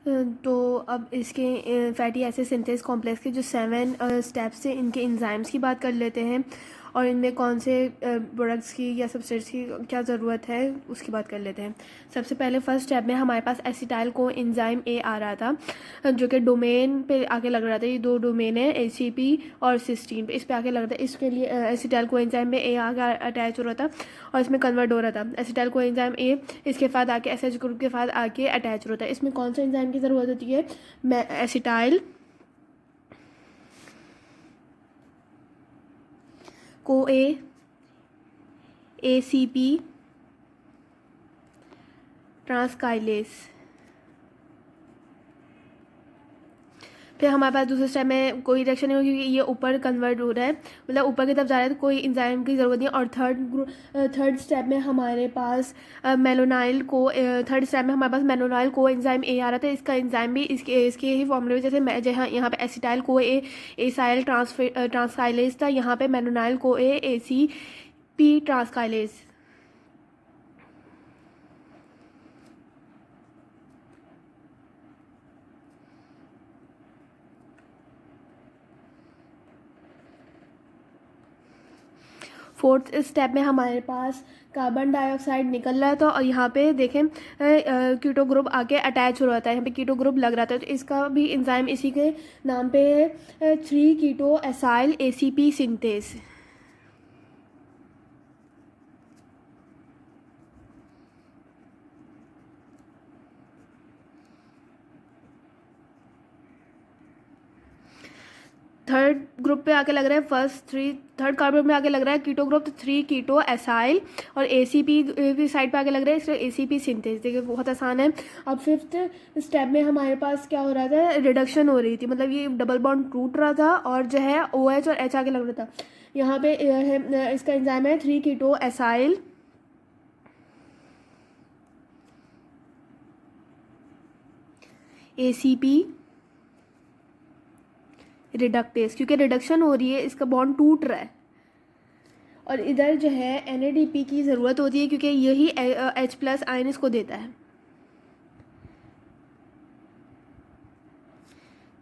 तो अब इसके फैटी एसिड सिंथेस कॉम्प्लेक्स के जो 7 स्टेप्स हैं इनके एंजाइम्स की बात कर लेते हैं, और इनमें कौन से प्रोडक्ट्स की या सब्सटेंस की क्या ज़रूरत है उसकी बात कर लेते हैं। सबसे पहले फर्स्ट स्टेप में हमारे पास एसिटाइल को एंजाइम ए आ रहा था, जो कि डोमेन पे आके लग रहा था। ये 2 डोमेन है, ACP और सिस्टीन पे, इस पे आके लग रहा था। इसके लिए एसिटाइल को एंजाइम में ए आके अटैच हो रहा था और इसमें कन्वर्ट हो रहा था। एसिटाइल को एंजाइम ए इसके साथ आके SH ग्रुप के साथ आके अटैच हो रहा था। इसमें कौन सा एंजाइम की ज़रूरत होती है? Acetyl co ACP ट्रांसकाइलेज। फिर हमारे पास दूसरे स्टेप में कोई रिएक्शन नहीं होगी क्योंकि ये ऊपर कन्वर्ट हो रहा है, मतलब ऊपर की तरफ जा रहा है, तो कोई एंजाइम की ज़रूरत नहीं है। और थर्ड स्टेप में हमारे पास मेलोनाइल को एंजाइम ए आ रहा था। इसका एंजाइम भी इसके ही फॉर्मूले में, जैसे जहाँ यहाँ पे एसिटाइल को एसाइल ट्रांसकाइलेज था, यहाँ पे मेलोनाइल को ACP ट्रांसकाइलेज। फोर्थ स्टेप में हमारे पास कार्बन डाइऑक्साइड निकल रहा था और यहाँ पे देखें कीटो ग्रुप आके अटैच हो रहा था। यहाँ पे कीटो ग्रुप लग रहा था, तो इसका भी एंजाइम इसी के नाम पे है, 3 keto acyl ACP synthase. Third group पे आके लग रहा है थर्ड कार्बन में आके लग रहा है कीटो ग्रुप, तो 3 कीटो एसाइल, और ACP की साइड पे आके लग रहा है इसलिए ACP सिंथेस। देखिए बहुत आसान है। अब फिफ्थ स्टेप में हमारे पास क्या हो रहा था? रिडक्शन हो रही थी, मतलब ये डबल बॉन्ड टूट रहा था और जो है OH और H आके लग रहा था। यहाँ पे इसका एंजाइम है 3 कीटो एसाइल ACP रिडक्टेस, क्योंकि रिडक्शन हो रही है, इसका बॉन्ड टूट रहा है। और इधर जो है NADP की ज़रूरत होती है क्योंकि यही H+ आयन इसको देता है।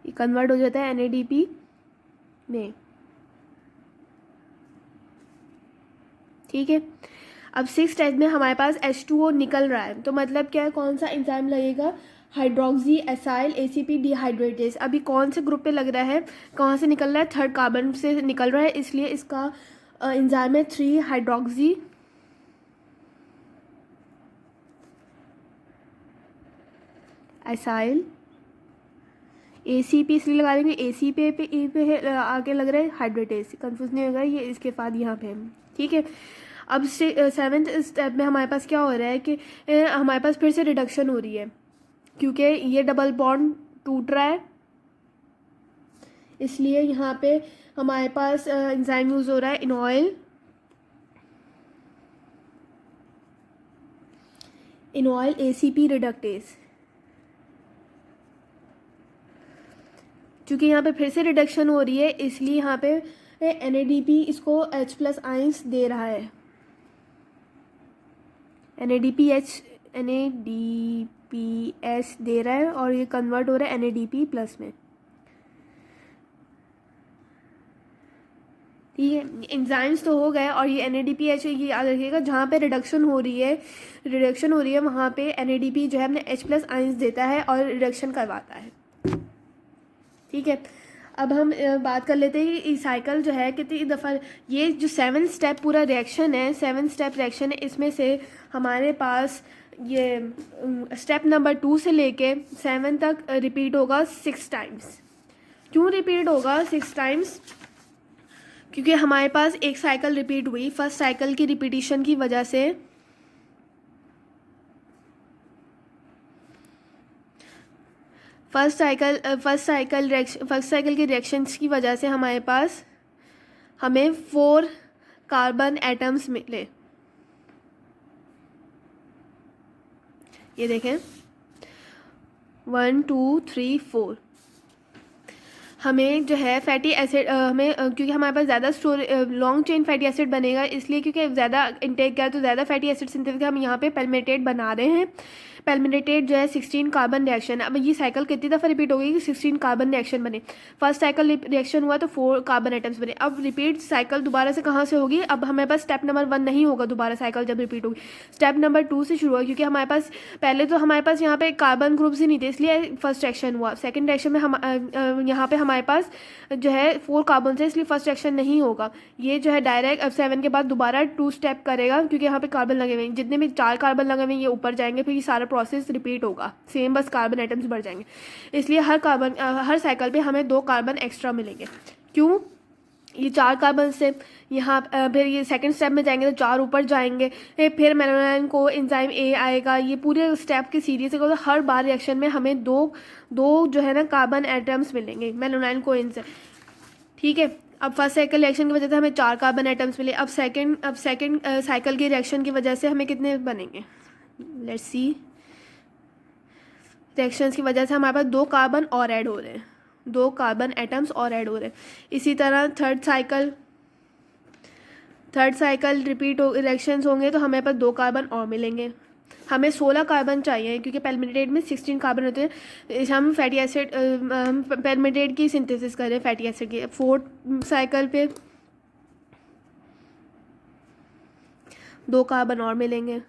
ये कन्वर्ट हो जाता है NADP में, ठीक है। अब 6 स्टेज में हमारे पास H2O निकल रहा है, तो मतलब क्या है, कौन सा एंजाइम लगेगा? Hydroxy acyl ACP डिहाइड्रेटेस। अभी कौन से ग्रुप पे लग रहा है, कहाँ से निकल रहा है? थर्ड कार्बन से निकल रहा है, इसलिए इसका एंजाइम है 3 हाइड्रोक्सी एसाइल ACP, इसलिए लगा देंगे ACP पे आगे लग रहा है हाइड्रेटेस, कंफ्यूज नहीं होगा, ये इसके बाद यहाँ पे है, ठीक है। अब 7th स्टेप में हमारे पास क्या हो रहा है कि हमारे पास फिर से रिडक्शन हो रही है क्योंकि ये डबल बॉन्ड टूट रहा है, इसलिए यहाँ पे हमारे पास एंजाइम यूज हो रहा है इनॉयल ACP रिडक्टेस। क्योंकि यहाँ पे फिर से रिडक्शन हो रही है, इसलिए यहाँ पे NADP इसको H+ आयंस दे रहा है। NADPH दे रहा है और ये कन्वर्ट हो रहा है NADP+ में, ठीक है। एंजाइम्स तो हो गए, और ये NADPH ये याद रखिएगा, जहाँ पे रिडक्शन हो रही है वहाँ पे NADP जो है अपने H+ आयंस देता है और रिडक्शन करवाता है, ठीक है। अब हम बात कर लेते हैं कि साइकिल जो है कितनी दफ़ा, ये जो 7 स्टेप पूरा रिएक्शन है, 7 स्टेप रिएक्शन है, इसमें से हमारे पास ये स्टेप नंबर 2 से लेके 7 तक रिपीट होगा 6 टाइम्स। क्यों रिपीट होगा 6 टाइम्स? क्योंकि हमारे पास एक साइकिल रिपीट हुई, फर्स्ट साइकिल की रिपीटिशन की वजह से फर्स्ट साइकिल के रिएक्शंस की वजह से हमारे पास हमें 4 कार्बन एटम्स मिले। ये देखें 1 2 3 4। हमें जो है फैटी एसिड क्योंकि हमारे पास ज़्यादा लॉन्ग चेन फैटी एसिड बनेगा, इसलिए क्योंकि ज़्यादा इंटेक किया तो ज़्यादा फैटी एसिड सिंथेसिस हम यहाँ पे पैल्मेटेट बना रहे हैं। पेल्मिनेटेड जो है 16 कार्बन रिएक्शन। अब ये साइकिल कितनी दफ़ा रिपीट हो गई कि 16 कार्बन रिएक्शन बने। फर्स्ट साइकिल रिएक्शन हुआ तो 4 कार्बन एटम्स बने। अब रिपीट साइकिल दोबारा से कहाँ से होगी, अब हमारे पास स्टेप नंबर 1 नहीं होगा, दोबारा साइकिल जब रिपीट होगी स्टेप नंबर 2 से शुरू होगा, क्योंकि हमारे पास पहले तो हमारे पास यहाँ पे कार्बन ग्रुप्स ही नहीं थे, इसलिए फर्स्ट रिएक्शन हुआ। सेकेंड रिएक्शन में हम यहाँ पे हमारे पास जो है 4 कार्बन है, इसलिए फर्स्ट रिएक्शन नहीं होगा। ये जो है डायरेक्ट अब 7 के बाद दोबारा 2 स्टेप करेगा, क्योंकि यहाँ पे कार्बन लगे हुए हैं, जितने भी 4 कार्बन लगे हुए हैं ये ऊपर जाएंगे, फिर ये सारा प्रोसेस रिपीट होगा सेम, बस कार्बन एटम्स बढ़ जाएंगे। इसलिए हर साइकिल पे हमें 2 कार्बन एक्स्ट्रा मिलेंगे। क्यों, ये 4 कार्बन से यहाँ फिर ये सेकंड स्टेप में जाएंगे तो 4 ऊपर जाएंगे, फिर मेलानाइन को एंजाइम ए आएगा, ये पूरे स्टेप की सीरीज है। हर बार रिएक्शन में हमें दो जो है ना कार्बन एटम्स मिलेंगे मेलानाइन को एंजाइम, ठीक है। अब फर्स्ट साइकिल रिएक्शन की वजह से हमें 4 कार्बन एटम्स मिले। अब सेकंड साइकिल की रिएक्शन की वजह से हमें कितने बनेंगे, लेट्स सी। रिएक्शंस की वजह से हमारे पास 2 कार्बन और ऐड हो रहे हैं, 2 कार्बन एटम्स और ऐड हो रहे हैं। इसी तरह थर्ड साइकिल रिपीट रिएक्शंस होंगे तो हमें पास 2 कार्बन और मिलेंगे। हमें 16 कार्बन चाहिए, क्योंकि पेल्मिनेटेड में 16 कार्बन होते हैं। हम फैटी एसिड हम पेल्मिनेटेड की सिंथेसिस कर रहे हैं फैटी एसिड की। फोर्थ साइकिल पे 2 कार्बन और मिलेंगे,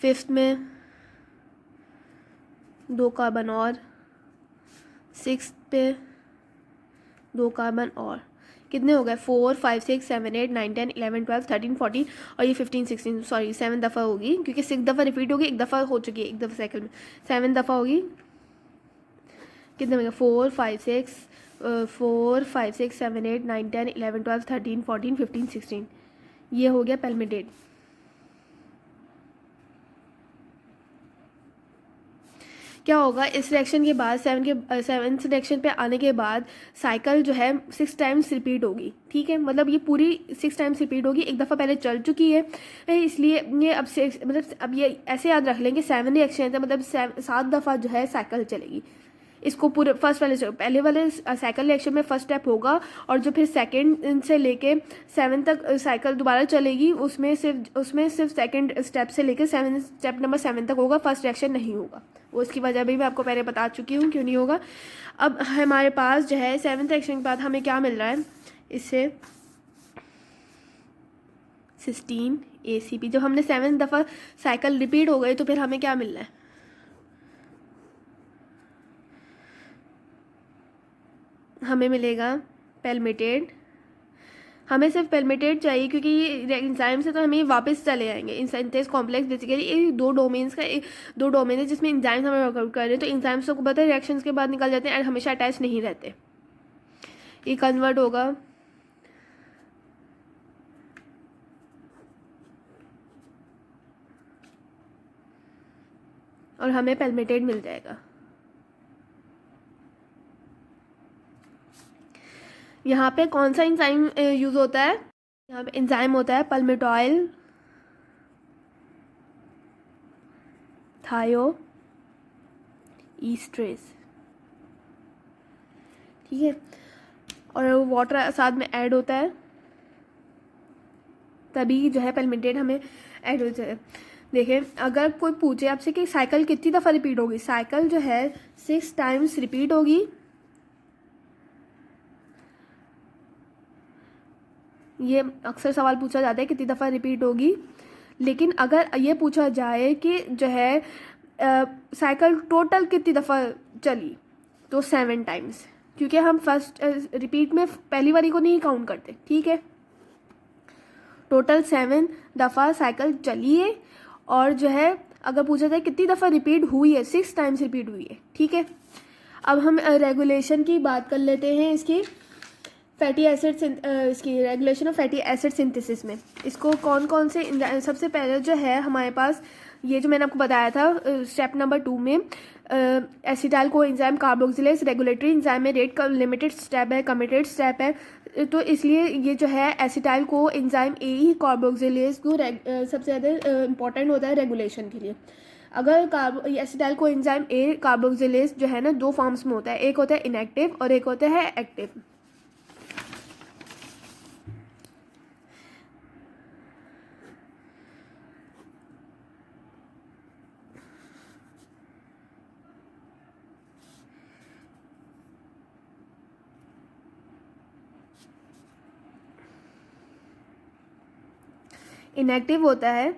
फिफ्थ में 2 कार्बन और, सिक्स पे 2 कार्बन और, कितने हो गए 4 5 6 7 8 9 10 11 12 13 14 और ये 15 16 सॉरी 7 दफ़ा होगी, क्योंकि 6 दफ़ा रिपीट होगी, एक दफ़ा हो चुकी है एक दफ़ा साइकिल में, 7 दफ़ा होगी। कितने में 4 5 6 7 8 9 10 11 12 13 14 15 16, ये हो गया पेल्मिनेटेड। क्या होगा इस रिएक्शन के बाद, सेवन्थ रिएक्शन पे आने के बाद साइकिल जो है 6 टाइम्स रिपीट होगी, ठीक है। मतलब ये पूरी 6 टाइम्स रिपीट होगी, एक दफ़ा पहले चल चुकी है, इसलिए ये अब से मतलब अब ये ऐसे याद रख लेंगे 7 रिएक्शन है, मतलब 7 दफ़ा जो है साइकिल चलेगी। इसको पूरे पहले वाले साइकिल रिएक्शन में फर्स्ट स्टेप होगा, और जो फिर सेकंड से लेके 7 तक साइकिल दोबारा चलेगी, उसमें सिर्फ सेकंड स्टेप से लेके स्टेप नंबर 7 तक होगा, फर्स्ट रिएक्शन नहीं होगा। वो इसकी वजह भी मैं आपको पहले बता चुकी हूँ क्यों नहीं होगा। अब हमारे पास जो है 7th रिएक्शन के बाद हमें क्या मिल रहा है, इससे सिस्टीन ACP। जब हमने 7 दफ़ा साइकिल रिपीट हो गई तो फिर हमें क्या मिल रहा है, हमें मिलेगा पेल्मिटेड। हमें सिर्फ पेल्मिटेड चाहिए, क्योंकि ये एंजाइम से तो हमें वापस चले जाएंगे। इन सिंथेस कॉम्प्लेक्स बेसिकली ये 2 डोमेन है जिसमें एंजाइम्स हमें वर्कआउट कर रहे हैं, तो एंजाइम्स को पता है रिएक्शंस के बाद निकल जाते हैं और हमेशा अटैच नहीं रहते। ये कन्वर्ट होगा और हमें पेल्मिटेड मिल जाएगा। यहाँ पे कौन सा एंजाइम यूज़ होता है, यहाँ पे एंजाइम होता है पल्मिटॉइल थायो ईस्ट्रेस, ठीक है। और वाटर साथ में ऐड होता है, तभी जो है पेल्मिटेड हमें ऐड हो जाए। देखिए अगर कोई पूछे आपसे कि साइकिल कितनी दफ़ा रिपीट होगी, साइकिल जो है 6 टाइम्स रिपीट होगी। ये अक्सर सवाल पूछा जाता है कितनी दफ़ा रिपीट होगी, लेकिन अगर ये पूछा जाए कि जो है साइकिल टोटल कितनी दफ़ा चली, तो 7 टाइम्स, क्योंकि हम फर्स्ट रिपीट में पहली बारी को नहीं काउंट करते, ठीक है। टोटल 7 दफ़ा साइकिल चली है, और जो है अगर पूछा जाए कितनी दफ़ा रिपीट हुई है, 6 टाइम्स रिपीट हुई है, ठीक है। अब हम रेगुलेशन की बात कर लेते हैं इसकी फैटी एसिड इसकी regulation of fatty acid synthesis में। इसको कौन से सबसे पहले जो है हमारे पास ये जो मैंने आपको बताया था स्टेप नंबर 2 में acetyl co enzyme carboxylase regulatory enzyme में रेट का लिमिटेड स्टेप है, कमिटेड स्टेप है, तो इसलिए ये जो है acetyl co enzyme A he carboxylase को सबसे ज़्यादा इंपॉर्टेंट होता है रेगुलेशन के लिए। अगर acetyl co enzyme A carboxylase जो है ना 2 फॉर्म्स में होता है, एक होता है इनएक्टिव और एक होता है एक्टिव। इनएक्टिव होता है,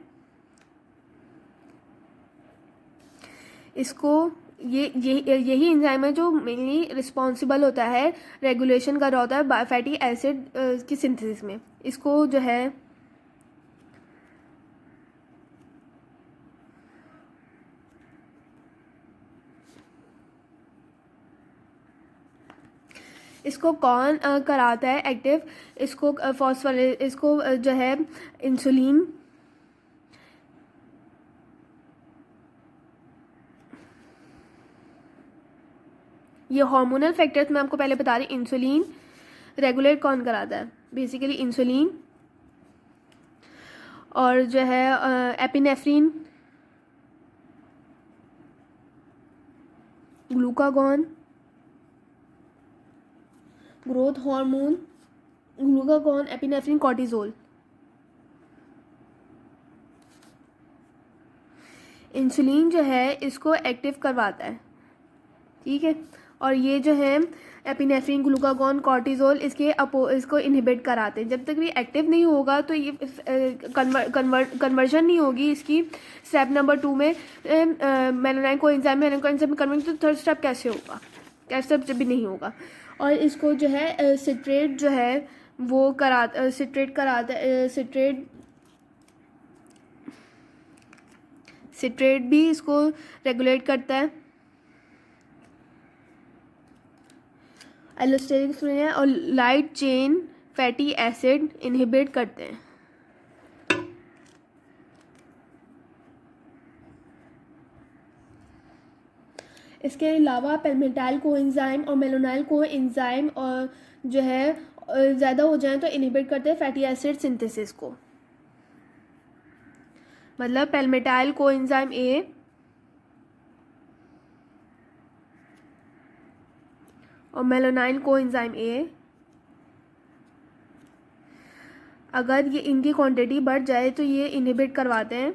इसको यही एंजाइम है जो मेनली रिस्पॉन्सिबल होता है, रेगुलेशन कर रहा होता है फैटी एसिड की सिंथेसिस में। इसको जो है इसको कौन कराता है एक्टिव? इसको फॉस्फोरेस, इसको जो है इंसुलिन, ये हार्मोनल फैक्टर्स मैं आपको पहले बता रही। इंसुलिन रेगुलेट कौन कराता है? बेसिकली इंसुलिन, और जो है epinephrine, glucagon, growth hormone, glucagon, epinephrine, cortisol. Insulin जो है इसको एक्टिव करवाता है, ठीक है, और ये जो है एपिनेफ्रिन, ग्लूकागॉन, कॉर्टिजोल इसको इनहिबिट कराते हैं। जब तक भी एक्टिव नहीं होगा तो ये कन्वर्जन नहीं होगी इसकी स्टेप नंबर 2 में मेलानाइन कोएंजाइम में कन्वर्ट। तो थर्ड स्टेप कैसे होगा? कैसे स्टेप जब भी नहीं होगा। और इसको जो है सिट्रेट जो है वो सिट्रेट भी इसको रेगुलेट करता है, एलोस्टेरिक है, और light chain fatty acid inhibit करते हैं। इसके अलावा पैल्मिटाइल कोएंजाइम और मेलानाइल कोएंजाइम और जो है ज़्यादा हो जाए तो इनहिबिट करते हैं फैटी एसिड सिंथेसिस को। मतलब पैल्मिटाइल कोएंजाइम ए और मेलानाइल कोएंजाइम ए, अगर ये इनकी क्वांटिटी बढ़ जाए तो ये इनहिबिट करवाते हैं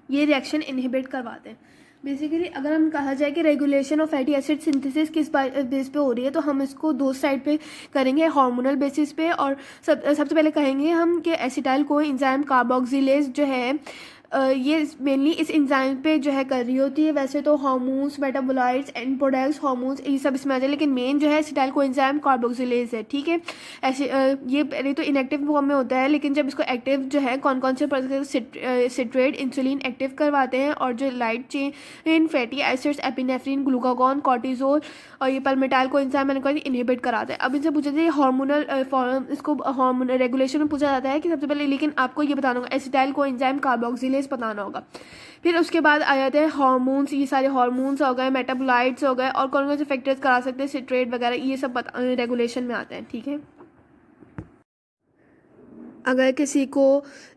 ये रिएक्शन इनहिबिट करवाते हैं। बेसिकली अगर हम कहा जाए कि regulation of fatty acid synthesis किस बेस पे हो रही है, तो हम इसको दो साइड पे करेंगे, हार्मोनल बेसिस पे, और सबसे पहले कहेंगे हम कि एसिटाइल कोएंजाइम कार्बोक्सिलेज जो है ये मेनली इस एंजाइम पे जो है कर रही होती है। वैसे तो hormones, metabolites, and products, hormones ये सब इसमें आ जाए, लेकिन मेन जो है एसिटाइल कोएंजाइम कार्बोक्सिलेज है, ठीक है। ऐसे ये पहले तो इनएक्टिव फॉर्म में होता है, लेकिन जब इसको एक्टिव जो है कौन कौन से सिट्रेट, इंसुलिन एक्टिव करवाते हैं, और जो light chain fatty acids epinephrine, glucagon, cortisol और ये पैल्मिटाइल कोएंजाइम मैंने कहा इनहिबिट कराते हैं। अब इनसे पूछा जाए हार्मोनल इसको हार्मोनल रेगुलेशन में पूछा जाता है कि सबसे पहले, लेकिन आपको ये बताना होगा एसिटाइल कोएंजाइम कार्बोक्सिलेज बताना होगा। फिर उसके बाद आ जाते हैं हार्मोन्स, ये सारे हार्मोन्स हो गए, मेटाबोलाइट्स हो गए, और कौन कौन से फैक्टर्स करा सकते हैं, सिट्रेट वगैरह, ये सब रेगुलेशन में आते हैं, ठीक है। अगर किसी को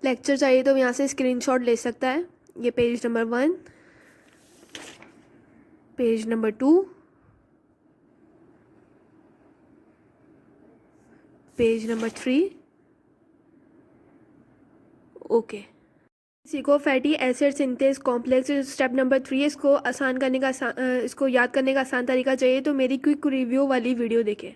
लेक्चर चाहिए तो यहाँ से स्क्रीनशॉट ले सकता है। ये page number 1, page number 2, page number 3, okay. किसी को fatty acid synthase complex step number 3 इसको आसान करने का इसको याद करने का आसान तरीका चाहिए तो मेरी क्विक रिव्यू वाली वीडियो देखें।